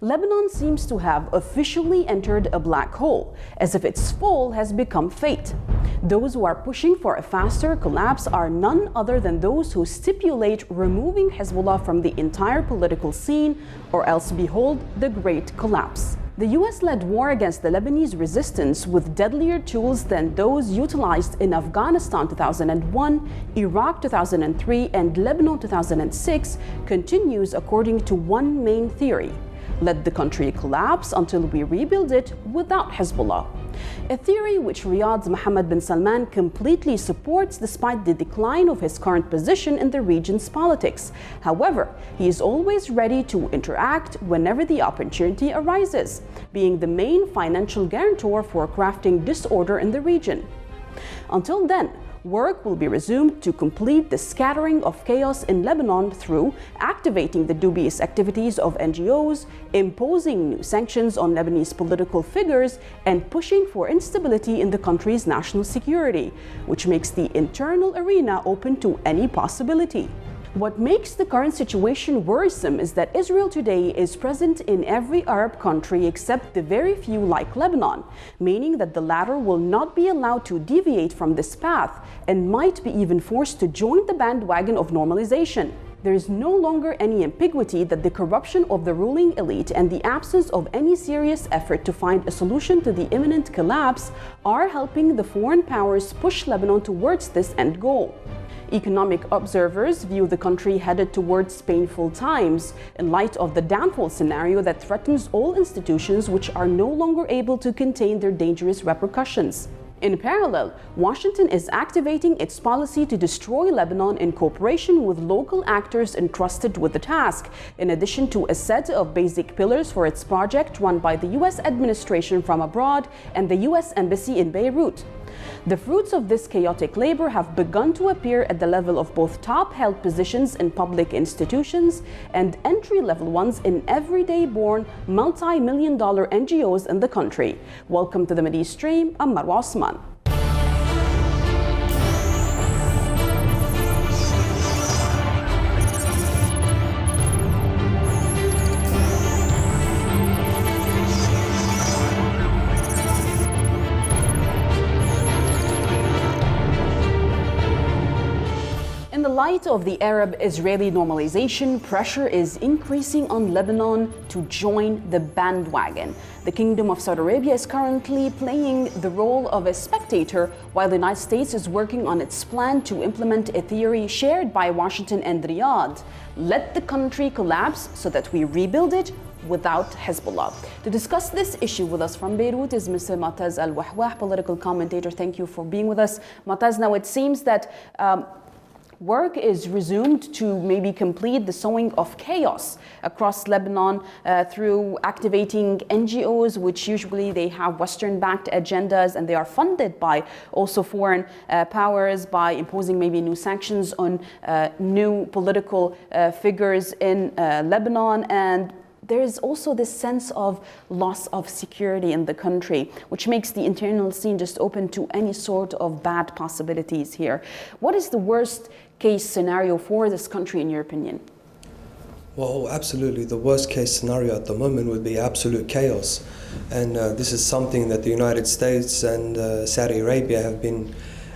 Lebanon seems to have officially entered a black hole, as if its fall has become fate. Those who are pushing for a faster collapse are none other than those who stipulate removing Hezbollah from the entire political scene, or else behold the great collapse. The US led war against the Lebanese resistance with deadlier tools than those utilized in Afghanistan 2001, Iraq 2003, and Lebanon 2006 continues according to one main theory: let the country collapse until we rebuild it without Hezbollah. A theory which Riyadh's Mohammed bin Salman completely supports despite the decline of his current position in the region's politics. However, he is always ready to interact whenever the opportunity arises, being the main financial guarantor for crafting disorder in the region. Until then, work will be resumed to complete the scattering of chaos in Lebanon through activating the dubious activities of NGOs, imposing new sanctions on Lebanese political figures, and pushing for instability in the country's national security, which makes the internal arena open to any possibility. What makes the current situation worrisome is that Israel today is present in every Arab country except the very few like Lebanon, meaning that the latter will not be allowed to deviate from this path and might be even forced to join the bandwagon of normalization. There is no longer any ambiguity that the corruption of the ruling elite and the absence of any serious effort to find a solution to the imminent collapse are helping the foreign powers push Lebanon towards this end goal. Economic observers view the country headed towards painful times in light of the downfall scenario that threatens all institutions which are no longer able to contain their dangerous repercussions. In parallel, Washington is activating its policy to destroy Lebanon in cooperation with local actors entrusted with the task, in addition to a set of basic pillars for its project run by the US administration from abroad and the US Embassy in Beirut. The fruits of this chaotic labor have begun to appear at the level of both top-held positions in public institutions and entry-level ones in everyday-born, multi-million-dollar NGOs in the country. Welcome to the Mideastream. I'm Marwa Osman. In the light of the Arab-Israeli normalization, pressure is increasing on Lebanon to join the bandwagon. The Kingdom of Saudi Arabia is currently playing the role of a spectator, while the United States is working on its plan to implement a theory shared by Washington and Riyadh: let the country collapse so that we rebuild it without Hezbollah. To discuss this issue with us from Beirut is Mr. Mataz Al-Wahwah, political commentator. Thank you for being with us. Mataz, now it seems that work is resumed to maybe complete the sowing of chaos across Lebanon through activating NGOs, which usually they have Western-backed agendas, and they are funded by also foreign powers, by imposing maybe new sanctions on new political figures in Lebanon. And there is also this sense of loss of security in the country, which makes the internal scene just open to any sort of bad possibilities here. What is the worst case scenario for this country, in your opinion? Well, absolutely. The worst case scenario at the moment would be absolute chaos. And this is something that the United States and Saudi Arabia have been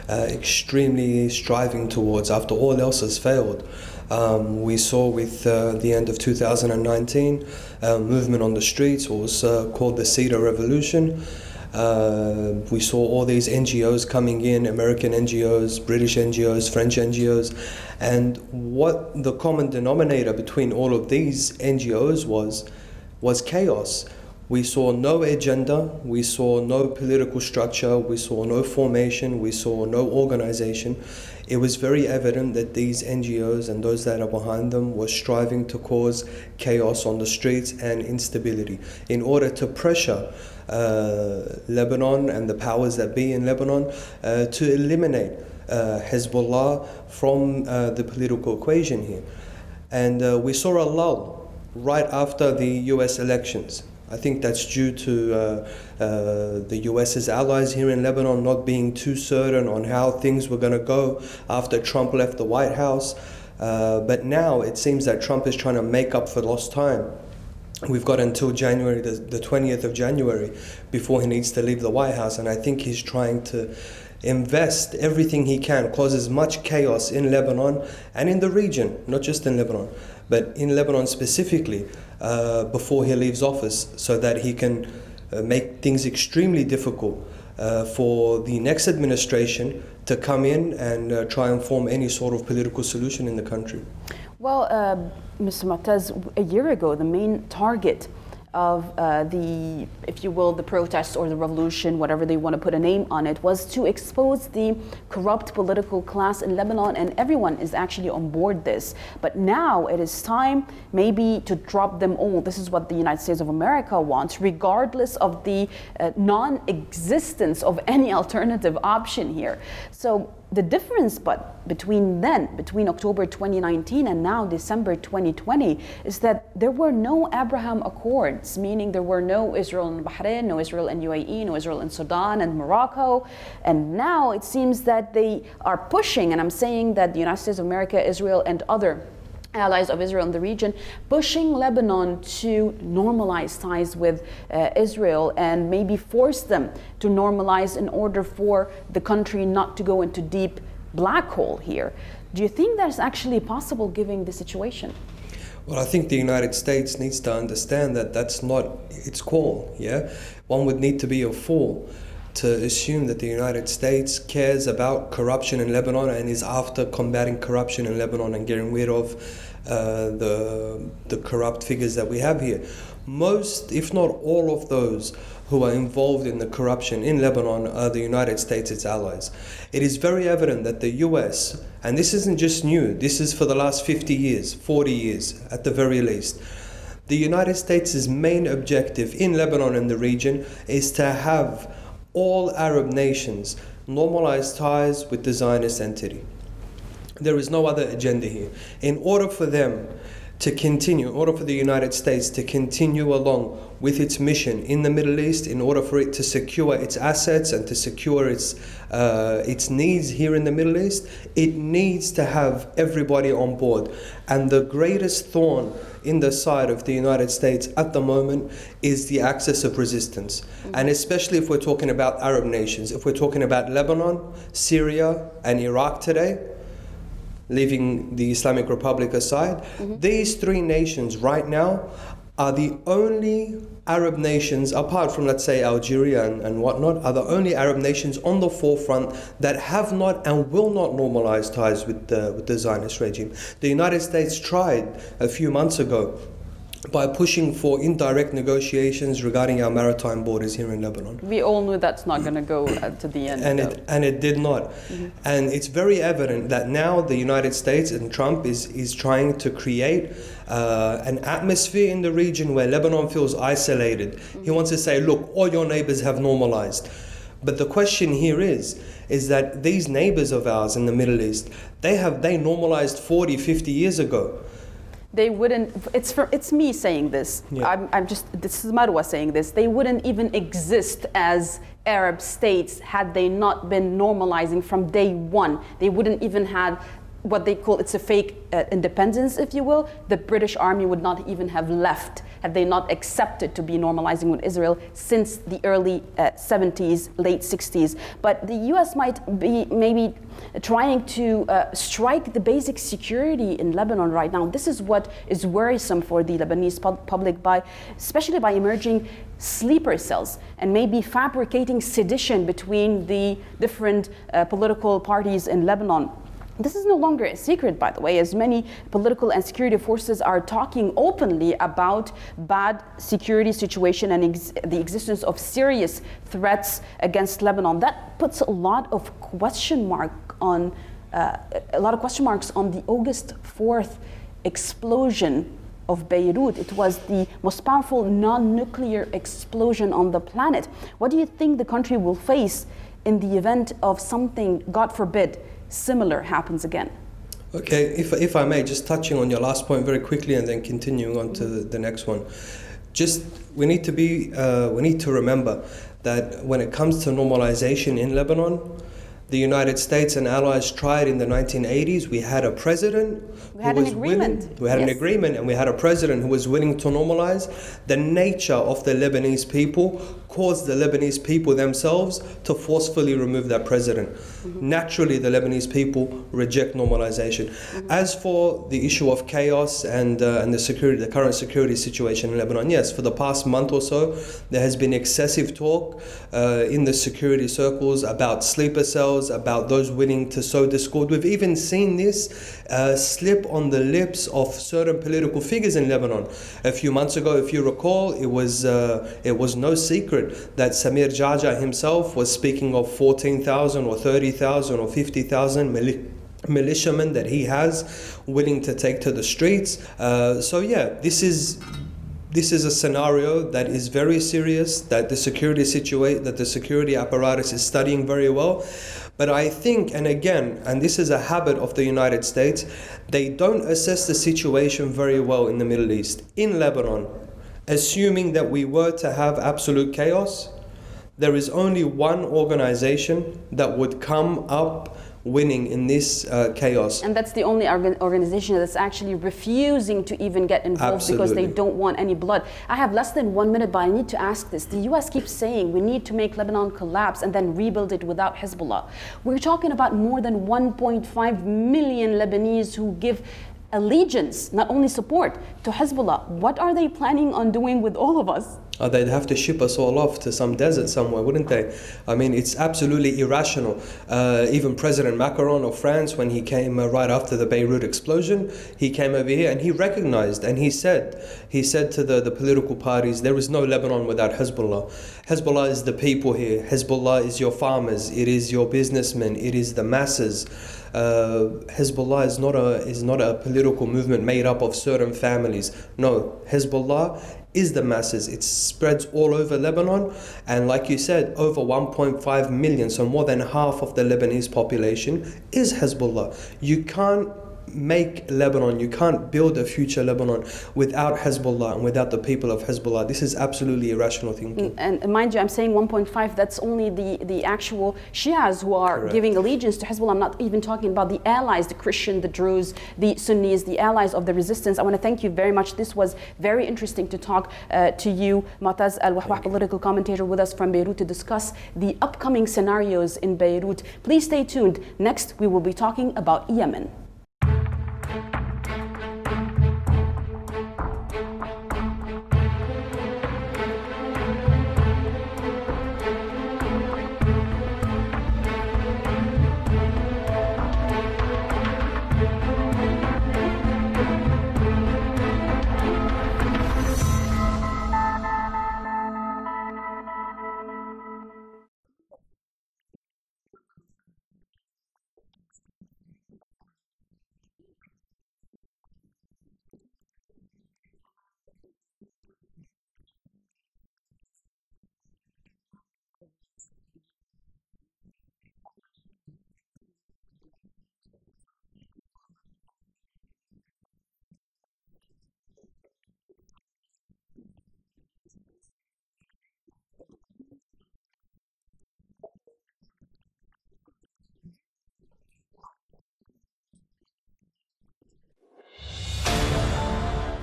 extremely striving towards after all else has failed. We saw with the end of 2019, movement on the streets, what was called the Cedar Revolution. We saw all these NGOs coming in, American NGOs, British NGOs, French NGOs, and what the common denominator between all of these NGOs was chaos. We saw no agenda, we saw no political structure, we saw no formation, we saw no organization. It was very evident that these NGOs and those that are behind them were striving to cause chaos on the streets and instability in order to pressure Lebanon and the powers that be in Lebanon to eliminate Hezbollah from the political equation here. And we saw a lull right after the US elections. I think that's due to the US's allies here in Lebanon not being too certain on how things were going to go after Trump left the White House. But now it seems that Trump is trying to make up for lost time We've got until January, the 20th of January, before he needs to leave the White House. And I think he's trying to invest everything he can, cause as much chaos in Lebanon and in the region, not just in Lebanon, but in Lebanon specifically, before he leaves office, so that he can make things extremely difficult for the next administration to come in and try and form any sort of political solution in the country. Well, Mr. Mu'taz, a year ago, the main target of the, if you will, the protests or the revolution, whatever they want to put a name on it, was to expose the corrupt political class in Lebanon, and everyone is actually on board this. But now it is time maybe to drop them all. This is what the United States of America wants, regardless of the non-existence of any alternative option here. So the difference between October 2019 and now December 2020 is that there were no Abraham Accords, meaning there were no Israel and Bahrain, no Israel and UAE, no Israel and Sudan and Morocco. And now it seems that they are pushing, and I'm saying that the United States of America, Israel and other allies of Israel in the region, pushing Lebanon to normalize ties with Israel and maybe force them to normalize in order for the country not to go into deep black hole here. Do you think that's actually possible given the situation? Well, I think the United States needs to understand that that's not its call, yeah? One would need to be a fool to assume that the United States cares about corruption in Lebanon and is after combating corruption in Lebanon and getting rid of the corrupt figures that we have here. Most, if not all of those who are involved in the corruption in Lebanon are the United States, its allies. It is very evident that the US, and this isn't just new, this is for the last 50 years, 40 years at the very least, the United States' main objective in Lebanon and the region is to have all Arab nations normalize ties with the Zionist entity. There is no other agenda here. In order for them to continue, in order for the United States to continue along with its mission in the Middle East, in order for it to secure its assets and to secure its needs here in the Middle East, it needs to have everybody on board. And the greatest thorn in the side of the United States at the moment is the axis of resistance. Mm-hmm. And especially if we're talking about Arab nations, if we're talking about Lebanon, Syria, and Iraq today, leaving the Islamic Republic aside, mm-hmm. These three nations right now are the only Arab nations, apart from, let's say, Algeria and whatnot, are the only Arab nations on the forefront that have not and will not normalize ties with the Zionist regime. The United States tried a few months ago by pushing for indirect negotiations regarding our maritime borders here in Lebanon. We all knew that's not going to go to the end. And it did not. Mm-hmm. And it's very evident that now the United States and Trump is trying to create an atmosphere in the region where Lebanon feels isolated. Mm-hmm. He wants to say, look, all your neighbors have normalized. But the question here is that these neighbors of ours in the Middle East, they normalized 40, 50 years ago. They wouldn't, it's me saying this, yeah. This is Marwa saying this, they wouldn't even exist as Arab states had they not been normalizing from day one. They wouldn't even have what they call, it's a fake independence, if you will. The British army would not even have left had they not accepted to be normalizing with Israel since the early 70s, late 60s. But the US might be maybe trying to strike the basic security in Lebanon right now. This is what is worrisome for the Lebanese public, especially by emerging sleeper cells and maybe fabricating sedition between the different political parties in Lebanon. This is no longer a secret, by the way, as many political and security forces are talking openly about bad security situation and the existence of serious threats against Lebanon. That puts a lot of question marks on the August 4th explosion of Beirut. It was the most powerful non-nuclear explosion on the planet. What do you think the country will face in the event of something, God forbid, similar happens again? Okay, if I may, just touching on your last point very quickly and then continuing on to the next one. We need to remember that when it comes to normalization in Lebanon, the United States and allies tried in the 1980s. We had a president had an agreement. We had an agreement, and we had a president who was willing to normalize. The nature of the Lebanese people caused the Lebanese people themselves to forcefully remove that president. Naturally, the Lebanese people reject normalization. As for the issue of chaos and the current security situation in Lebanon, yes, for the past month or so, there has been excessive talk in the security circles about sleeper cells, about those willing to sow discord. We've even seen this slip on the lips of certain political figures in Lebanon. A few months ago, if you recall, it was no secret that Samir Jaja himself was speaking of 14,000 or 30,000 or 50,000 militiamen that he has willing to take to the streets. So yeah, this is a scenario that is very serious, that the security apparatus is studying very well. But I think, and again, and this is a habit of the United States, they don't assess the situation very well in the Middle East. In Lebanon, assuming that we were to have absolute chaos, there is only one organization that would come up winning in this chaos. And that's the only organization that's actually refusing to even get involved. Absolutely. Because they don't want any blood. I have less than 1 minute, but I need to ask this. The US keeps saying we need to make Lebanon collapse and then rebuild it without Hezbollah. We're talking about more than 1.5 million Lebanese who give allegiance, not only support, to Hezbollah. What are they planning on doing with all of us? They'd have to ship us all off to some desert somewhere, wouldn't they? I mean, it's absolutely irrational. Even President Macron of France, when he came right after the Beirut explosion, he came over here and he recognized and he said to the political parties, there is no Lebanon without Hezbollah. Hezbollah is the people here. Hezbollah is your farmers. It is your businessmen. It is the masses. Hezbollah is not a political movement made up of certain families. No, Hezbollah is the masses. It spreads all over Lebanon, and like you said, over 1.5 million, so more than half of the Lebanese population is Hezbollah. You can't make Lebanon, you can't build a future Lebanon without Hezbollah and without the people of Hezbollah. This is absolutely irrational thinking. And mind you, I'm saying 1.5, that's only the actual Shias who are Correct. Giving allegiance to Hezbollah. I'm not even talking about the allies, the Christian, the Druze, the Sunnis, the allies of the resistance. I want to thank you very much. This was very interesting to talk to you, Mu'taz Al-Wahwah, political commentator with us from Beirut, to discuss the upcoming scenarios in Beirut. Please stay tuned. Next, we will be talking about Yemen.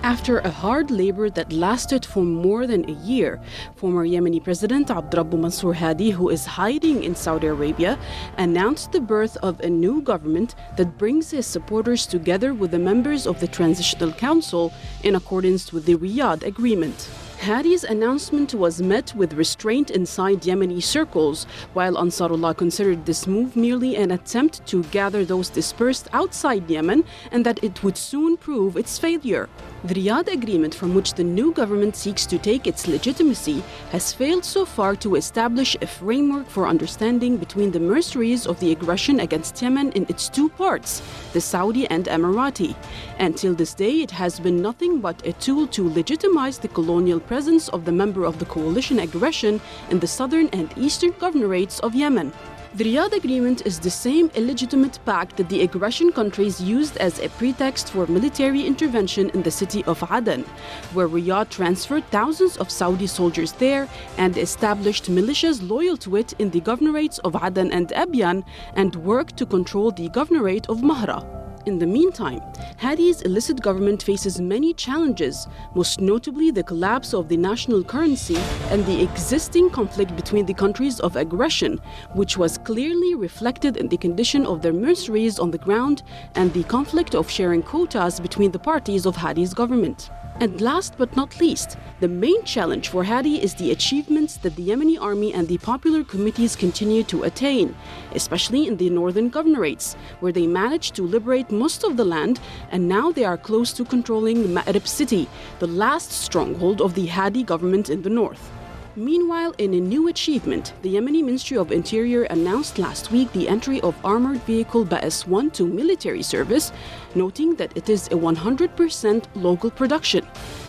After a hard labor that lasted for more than a year, former Yemeni President Abdrabbu Mansour Hadi, who is hiding in Saudi Arabia, announced the birth of a new government that brings his supporters together with the members of the Transitional Council in accordance with the Riyadh Agreement. Hadi's announcement was met with restraint inside Yemeni circles, while Ansarullah considered this move merely an attempt to gather those dispersed outside Yemen and that it would soon prove its failure. The Riyadh Agreement, from which the new government seeks to take its legitimacy, has failed so far to establish a framework for understanding between the mercenaries of the aggression against Yemen in its two parts, the Saudi and Emirati. Until this day, it has been nothing but a tool to legitimize the colonial presence of the member of the coalition aggression in the southern and eastern governorates of Yemen. The Riyadh Agreement is the same illegitimate pact that the aggression countries used as a pretext for military intervention in the city of Aden, where Riyadh transferred thousands of Saudi soldiers there and established militias loyal to it in the governorates of Aden and Abyan and worked to control the governorate of Mahra. In the meantime, Hadi's illicit government faces many challenges, most notably the collapse of the national currency and the existing conflict between the countries of aggression, which was clearly reflected in the condition of their mercenaries on the ground and the conflict of sharing quotas between the parties of Hadi's government. And last but not least, the main challenge for Hadi is the achievements that the Yemeni army and the popular committees continue to attain, especially in the northern governorates, where they managed to liberate most of the land, and now they are close to controlling Ma'rib city, the last stronghold of the Hadi government in the north. Meanwhile, in a new achievement, the Yemeni Ministry of Interior announced last week the entry of armored vehicle Ba'as-1 to military service, noting that it is a 100% local production.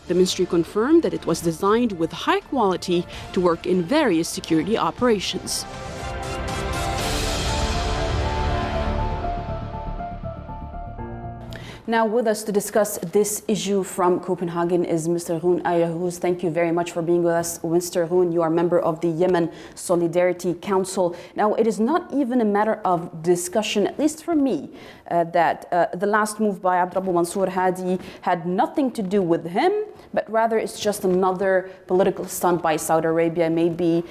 The ministry confirmed that it was designed with high quality to work in various security operations. Now with us to discuss this issue from Copenhagen is Mr. Roon Ayahuz. Thank you very much for being with us. Mr. Roon, you are a member of the Yemen Solidarity Council. Now, it is not even a matter of discussion, at least for me, that the last move by Abdrabbu Mansour Hadi had nothing to do with him, but rather it's just another political stunt by Saudi Arabia, maybe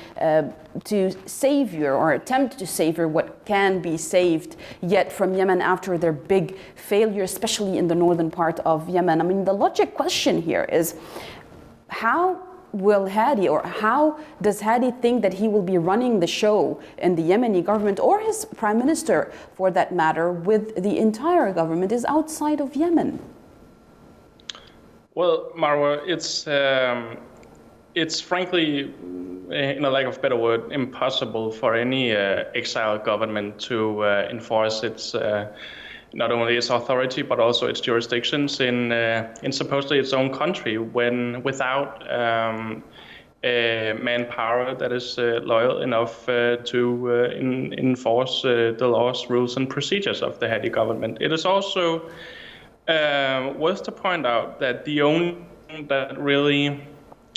to savior or attempt to savior what can be saved yet from Yemen after their big failure, especially in the northern part of Yemen. I mean, the logic question here is how will Hadi, or how does Hadi think that he will be running the show in the Yemeni government, or his prime minister for that matter, with the entire government is outside of Yemen? Well, Marwa, it's frankly, in a lack of a better word, impossible for any exiled government to enforce its not only its authority but also its jurisdictions in supposedly its own country, when without manpower that is loyal enough to enforce the laws, rules, and procedures of the Hadi government. It is also worth to point out that the only thing that really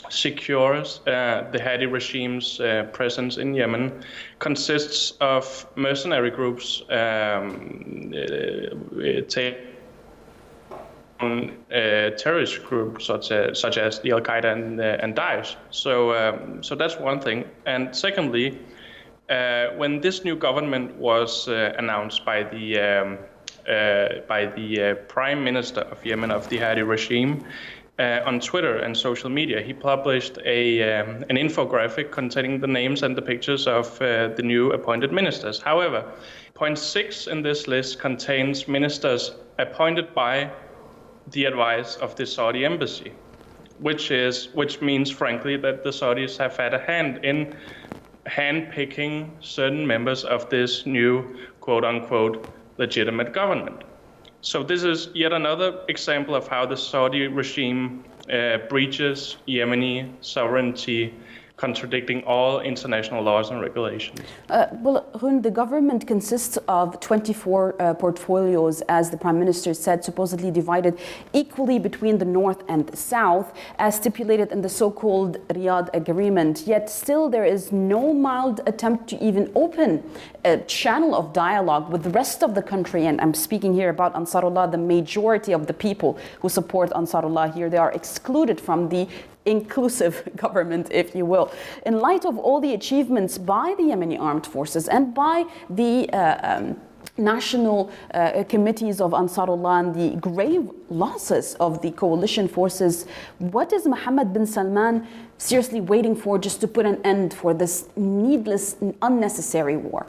secures the Hadi regime's presence in Yemen consists of mercenary groups terrorist groups such as the Al-Qaeda and Daesh. So that's one thing. And secondly, when this new government was announced by the Prime Minister of Yemen, of the Hadi regime, on Twitter and social media, he published an infographic containing the names and the pictures of the new appointed ministers. However, point 6 in this list contains ministers appointed by the advice of the Saudi embassy, which means, frankly, that the Saudis have had a hand in handpicking certain members of this new quote-unquote legitimate government. So this is yet another example of how the Saudi regime breaches Yemeni sovereignty, contradicting all international laws and regulations. Well, Roon, the government consists of 24 portfolios, as the Prime Minister said, supposedly divided equally between the North and the South, as stipulated in the so-called Riyadh Agreement. Yet still there is no mild attempt to even open a channel of dialogue with the rest of the country. And I'm speaking here about Ansarullah, the majority of the people who support Ansarullah here. They are excluded from the inclusive government, if you will. In light of all the achievements by the Yemeni armed forces and by the national committees of Ansarullah and the grave losses of the coalition forces, what is Mohammed bin Salman seriously waiting for just to put an end for this needless and unnecessary war?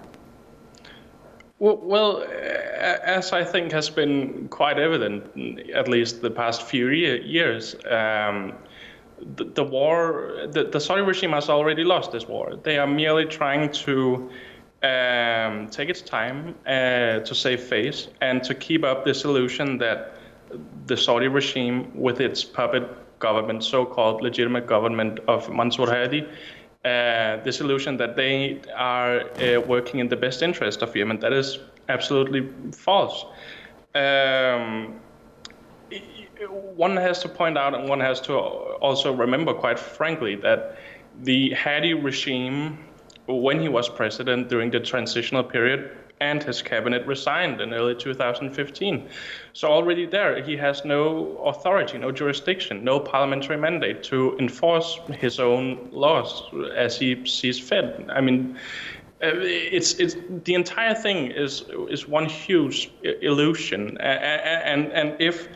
Well, as I think has been quite evident, at least the past few years, the war, the Saudi regime has already lost this war. They are merely trying to take its time to save face and to keep up this illusion that the Saudi regime, with its puppet government, so-called legitimate government of Mansour Hadi, this illusion that they are working in the best interest of Yemen. That is absolutely false. One has to point out, and one has to also remember, quite frankly, that the Hadi regime, when he was president during the transitional period, and his cabinet resigned in early 2015. So already there, he has no authority, no jurisdiction, no parliamentary mandate to enforce his own laws as he sees fit. I mean, it's the entire thing is one huge illusion, and if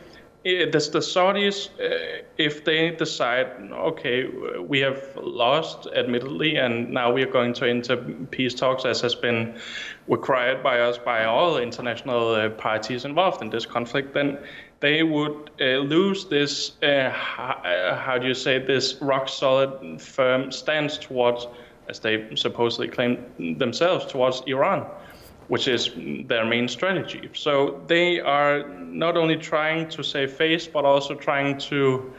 the Saudis, if they decide, okay, we have lost, admittedly, and now we are going to enter peace talks, as has been required by us, by all international parties involved in this conflict, then they would lose this, how do you say, this rock-solid, firm stance towards, as they supposedly claim themselves, towards Iran, which is their main strategy. So they are not only trying to save face, but also trying to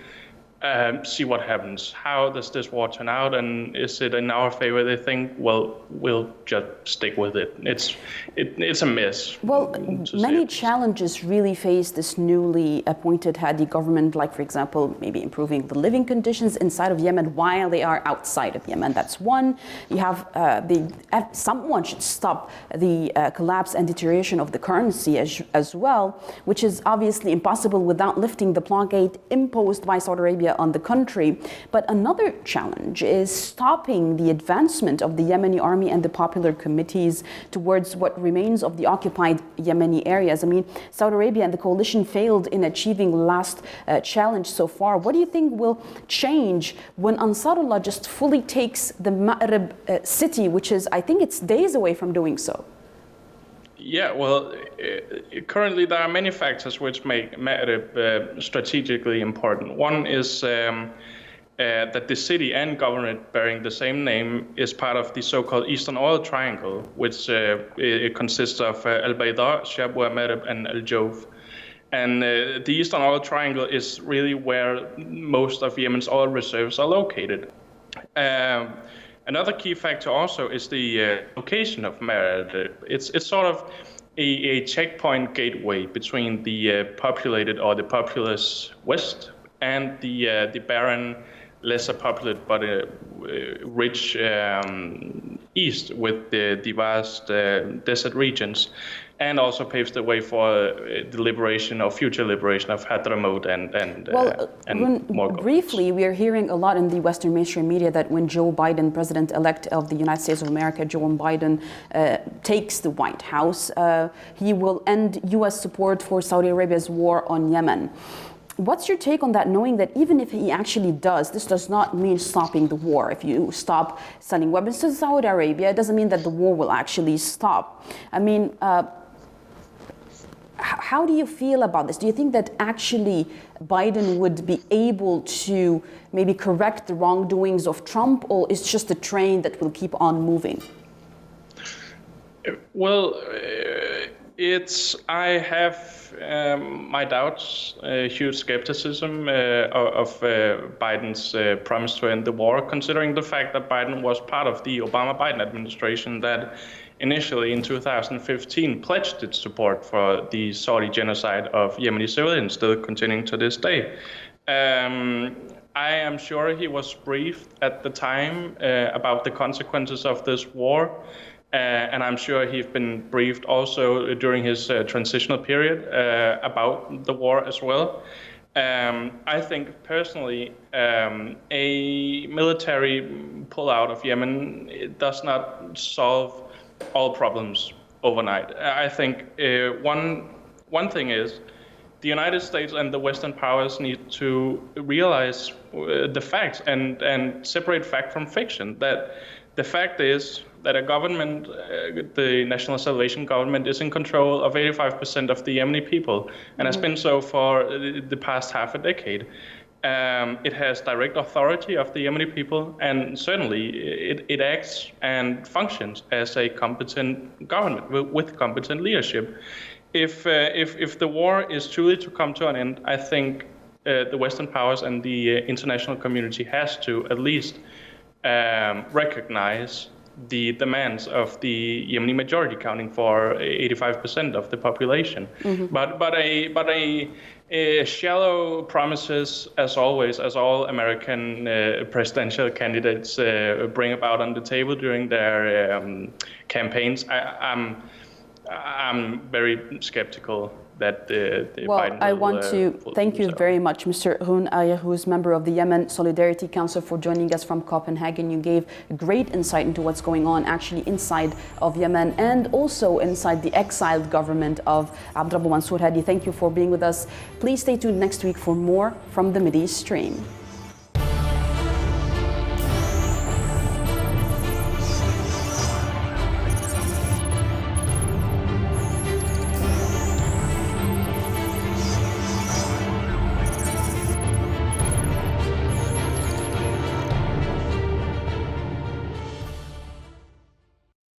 see what happens. How does this war turn out, and is it in our favor? They think, well, we'll just stick with it. It's a mess. Well, many challenges really face this newly appointed Hadi government, like, for example, maybe improving the living conditions inside of Yemen while they are outside of Yemen. That's one. You have someone should stop the collapse and deterioration of the currency as well, which is obviously impossible without lifting the blockade imposed by Saudi Arabia on the country. But another challenge is stopping the advancement of the Yemeni army and the popular committees towards what remains of the occupied Yemeni areas. I mean, Saudi Arabia and the coalition failed in achieving the last challenge so far. What do you think will change when Ansarullah just fully takes the Ma'rib city, which is, I think it's days away from doing so? Yeah, well, currently there are many factors which make Ma'rib strategically important. One is that the city and government bearing the same name is part of the so-called Eastern Oil Triangle, which it consists of Al-Bayda, Shabwa, Ma'rib, and Al-Jawf. And the Eastern Oil Triangle is really where most of Yemen's oil reserves are located. Another key factor also is the location of Ma'rib. It's sort of a checkpoint gateway between the populated or the populous west and the barren, lesser populated but rich east with the vast desert regions, and also paves the way for the liberation or future liberation of Hadramaut and more. Briefly, we are hearing a lot in the Western mainstream media that when Joe Biden, President-elect of the United States of America, Joe Biden, takes the White House, he will end U.S. support for Saudi Arabia's war on Yemen. What's your take on that, knowing that even if he actually does, this does not mean stopping the war. If you stop sending weapons to Saudi Arabia, it doesn't mean that the war will actually stop. I mean, how do you feel about this? Do you think that actually Biden would be able to maybe correct the wrongdoings of Trump, or it's just a train that will keep on moving? Well, I have my doubts, huge skepticism of Biden's promise to end the war, considering the fact that Biden was part of the Obama-Biden administration that initially in 2015 pledged its support for the Saudi genocide of Yemeni civilians, still continuing to this day. I am sure he was briefed at the time about the consequences of this war. And I'm sure he's been briefed also during his transitional period about the war as well. I think personally, a military pullout of Yemen does not solve all problems overnight. I think one thing is the United States and the Western powers need to realize the facts and separate fact from fiction. That the fact is that a government, the National Salvation Government, is in control of 85% of the Yemeni people, and has been so for the past half a decade. It has direct authority of the Yemeni people, and certainly it acts and functions as a competent government with competent leadership. If the war is truly to come to an end, I think the Western powers and the international community has to at least recognize the demands of the Yemeni majority, accounting for 85% of the population. But a shallow promises, as always, as all American presidential candidates bring about on the table during their campaigns. I'm very skeptical that the well, Biden I will, want to thank you himself. very much, Mr. Hoon Aya, who is member of the Yemen Solidarity Council, for joining us from Copenhagen. You gave great insight into what's going on actually inside of Yemen and also inside the exiled government of Abdrabbu Mansour Hadi. Thank you for being with us. Please stay tuned next week for more from the Mideastream.